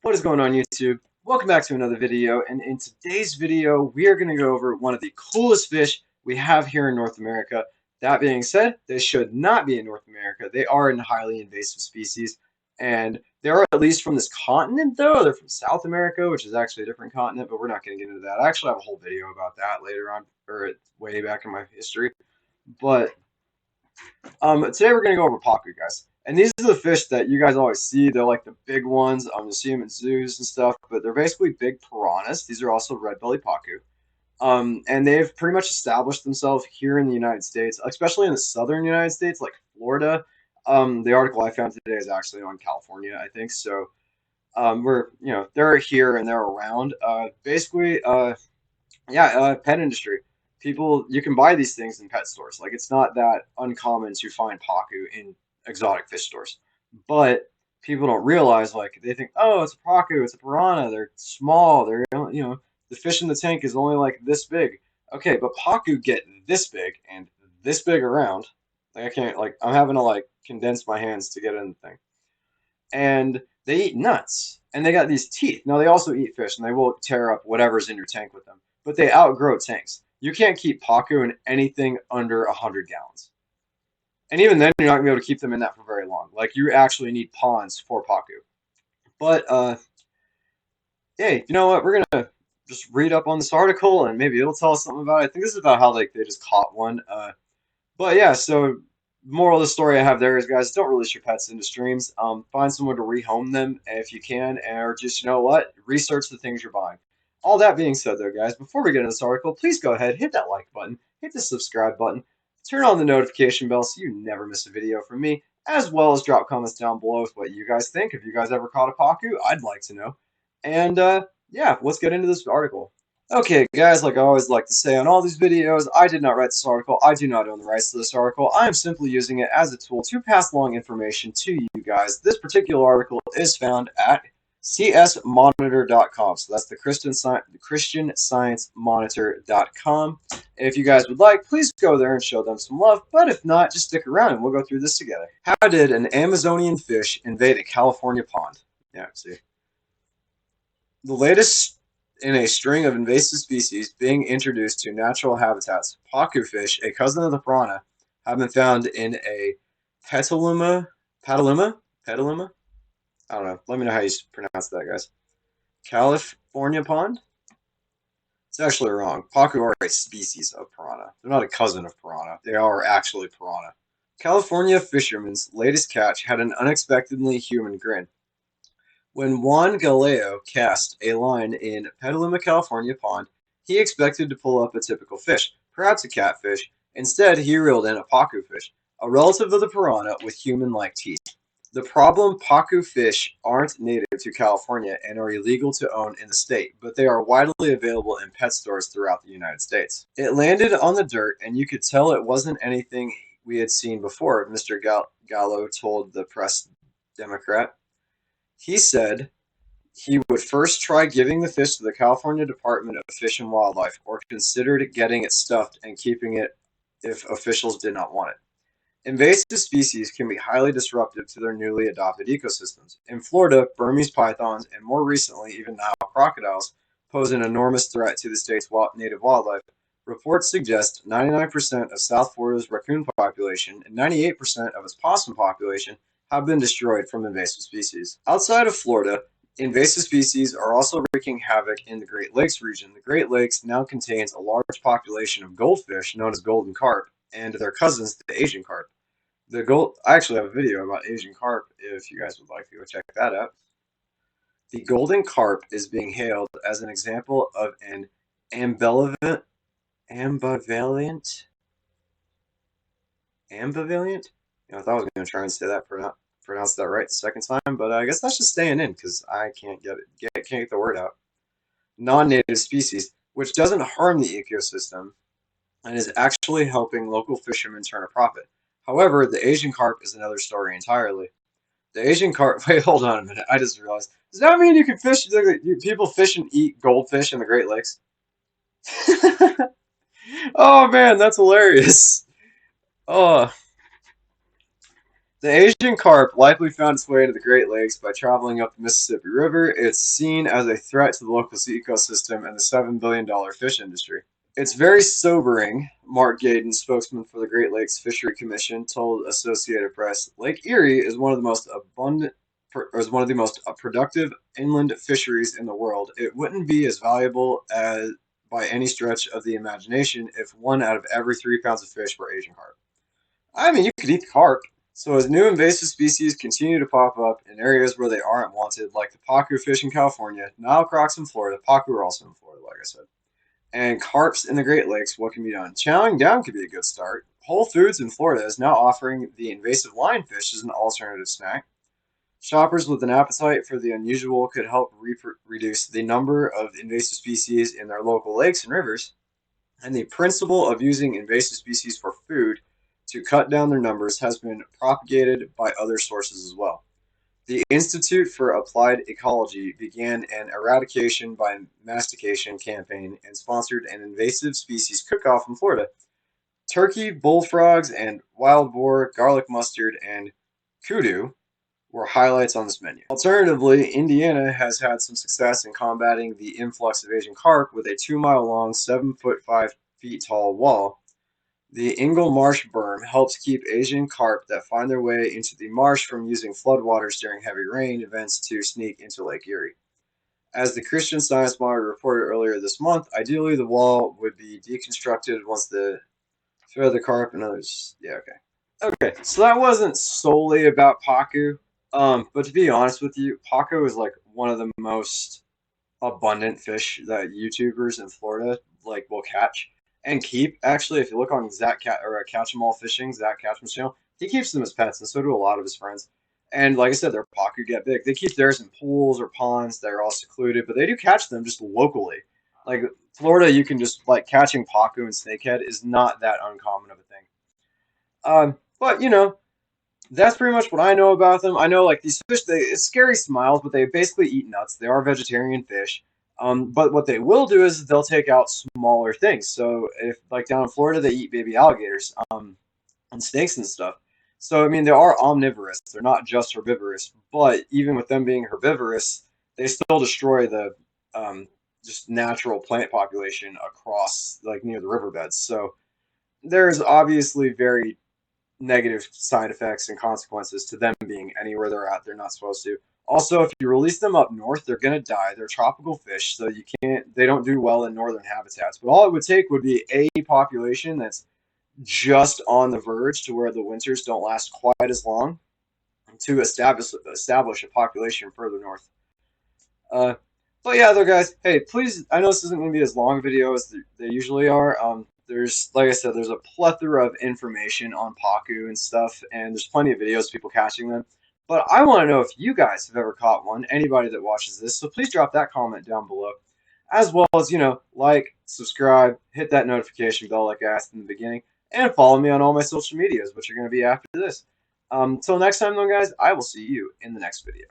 What is going on, YouTube? Welcome back to another video, and in today's video we are going to go over one of the coolest fish we have here in North America. That being said, they should not be in North America. They are a highly invasive species, and they are at least from this continent though. They're from South America, which is actually a different continent, but we're not going to get into that. I actually have a whole video about that later on, or way back in my history. But today we're gonna go over Pacu, guys. And these are the fish that you guys always see. They're like the big ones. You see them in zoos and stuff, but they're basically big piranhas. These are also red-belly Pacu. And they've pretty much established themselves here in the United States, especially in the southern United States, like Florida. The article I found today is actually on California, I think. So they're here and they're around. Pet industry. People, you can buy these things in pet stores. Like it's not that uncommon to find Pacu in exotic fish stores. But people don't realize, like they think, oh, it's a Pacu, it's a piranha. They're small. The fish in the tank is only like this big. Okay, but Pacu get this big and this big around. Like I can't, like I'm having to like condense my hands to get in the thing. And they eat nuts, and they got these teeth. Now they also eat fish, and they will tear up whatever's in your tank with them. But they outgrow tanks. You can't keep Pacu in anything under 100 gallons, and even then, you're not gonna be able to keep them in that for very long. Like you actually need ponds for Pacu. But hey, you know what? We're gonna just read up on this article, and maybe it'll tell us something about it. I think this is about how like they just caught one. But yeah, so moral of the story I have there is, guys, don't release your pets into streams. Find somewhere to rehome them if you can, or just, you know what, research the things you're buying. All that being said, though, guys, before we get into this article, please go ahead, hit that like button, hit the subscribe button, turn on the notification bell so you never miss a video from me, as well as drop comments down below with what you guys think. If you guys ever caught a Pacu, I'd like to know. And yeah, let's get into this article. Okay, guys, like I always like to say on all these videos, I did not write this article. I do not own the rights to this article. I am simply using it as a tool to pass along information to you guys. This particular article is found at csmonitor.com. So that's the Christian Science Monitor.com. If you guys would like, please go there and show them some love. But if not, just stick around and we'll go through this together. How did an Amazonian fish invade a California pond? Yeah, see. The latest in a string of invasive species being introduced to natural habitats, Pacu fish, a cousin of the piranha, have been found in a Petaluma? I don't know. Let me know how you pronounce that, guys. California pond? It's actually wrong. Pacu are a species of piranha. They're not a cousin of piranha. They are actually piranha. California fishermen's latest catch had an unexpectedly human grin. When Juan Galeo cast a line in Petaluma, California pond, he expected to pull up a typical fish, perhaps a catfish. Instead, he reeled in a Pacu fish, a relative of the piranha with human-like teeth. The problem: Pacu fish aren't native to California and are illegal to own in the state, but they are widely available in pet stores throughout the United States. It landed on the dirt, and you could tell it wasn't anything we had seen before, Mr. Gallo told the Press Democrat. He said he would first try giving the fish to the California Department of Fish and Wildlife, or considered getting it stuffed and keeping it if officials did not want it. Invasive species can be highly disruptive to their newly adopted ecosystems. In Florida, Burmese pythons and more recently even Nile crocodiles pose an enormous threat to the state's native wildlife. Reports suggest 99% of South Florida's raccoon population and 98% of its possum population have been destroyed from invasive species. Outside of Florida, invasive species are also wreaking havoc in the Great Lakes region. The Great Lakes now contains a large population of goldfish known as golden carp and their cousins, the Asian carp. I actually have a video about Asian carp if you guys would like to go check that out. The golden carp is being hailed as an example of an ambivalent. You know, I thought I was going to try and say that, pronounce that right the second time, but I guess that's just staying in because I can't get the word out. Non-native species, which doesn't harm the ecosystem and is actually helping local fishermen turn a profit. However, the Asian carp is another story entirely. The Asian carp. Wait, hold on a minute. I just realized. Does that mean you can fish? People fish and eat goldfish in the Great Lakes? Oh man, that's hilarious. Oh, The Asian carp likely found its way into the Great Lakes by traveling up the Mississippi River. It's seen as a threat to the local ecosystem and the $7 billion fish industry. It's very sobering, Mark Gaden, spokesman for the Great Lakes Fishery Commission, told Associated Press. Lake Erie is one of the most productive inland fisheries in the world. It wouldn't be as valuable as by any stretch of the imagination if 1 out of every 3 pounds of fish were Asian carp. I mean, you could eat the carp. So as new invasive species continue to pop up in areas where they aren't wanted, like the Pacu fish in California, Nile crocs in Florida, Pacu are also in Florida, like I said, and carps in the Great Lakes, what can be done? Chowing down could be a good start. Whole Foods in Florida is now offering the invasive lionfish as an alternative snack. Shoppers with an appetite for the unusual could help reduce the number of invasive species in their local lakes and rivers. And the principle of using invasive species for food to cut down their numbers has been propagated by other sources as well. The Institute for Applied Ecology began an eradication by mastication campaign and sponsored an invasive species cook-off in Florida. Turkey, bullfrogs, and wild boar, garlic mustard, and kudu were highlights on this menu. Alternatively, Indiana has had some success in combating the influx of Asian carp with a 2-mile long, 7 foot 5 feet tall wall. The Ingle Marsh berm helps keep Asian carp that find their way into the marsh from using floodwaters during heavy rain events to sneak into Lake Erie. As the Christian Science Monitor reported earlier this month, ideally the wall would be deconstructed once the carp and others. Yeah, okay. Okay, so that wasn't solely about Pacu, but to be honest with you, Pacu is like one of the most abundant fish that YouTubers in Florida like will catch and keep. Actually, if you look on Catch 'em All Fishing, Zach Catchman's channel, he keeps them as pets, and so do a lot of his friends. And like I said, their Pacu get big. They keep theirs in pools or ponds that are all secluded, but they do catch them just locally. Like Florida, you can just like catching Pacu and snakehead is not that uncommon of a thing. But you know, that's pretty much what I know about them. I know like these fish, it's scary smiles, but they basically eat nuts. They are vegetarian fish. But what they will do is they'll take out smaller things. So if like down in Florida, they eat baby alligators, and snakes and stuff. So I mean, they are omnivorous. They're not just herbivorous. But even with them being herbivorous, they still destroy the just natural plant population across like near the riverbeds. So there's obviously very negative side effects and consequences to them being anywhere they're not supposed to. Also, if you release them up north, they're gonna die. They're tropical fish, so they don't do well in northern habitats. But all it would take would be a population that's just on the verge to where the winters don't last quite as long to establish a population further north. Uh, but yeah, though, guys, hey, please, I know this isn't going to be as long a video as they usually are. There's, like I said, there's a plethora of information on Pacu and stuff, and there's plenty of videos of people catching them. But I want to know if you guys have ever caught one, anybody that watches this, so please drop that comment down below. As well as, like, subscribe, hit that notification bell like I asked in the beginning, and follow me on all my social medias, which are going to be after this. Until next time, though, guys, I will see you in the next video.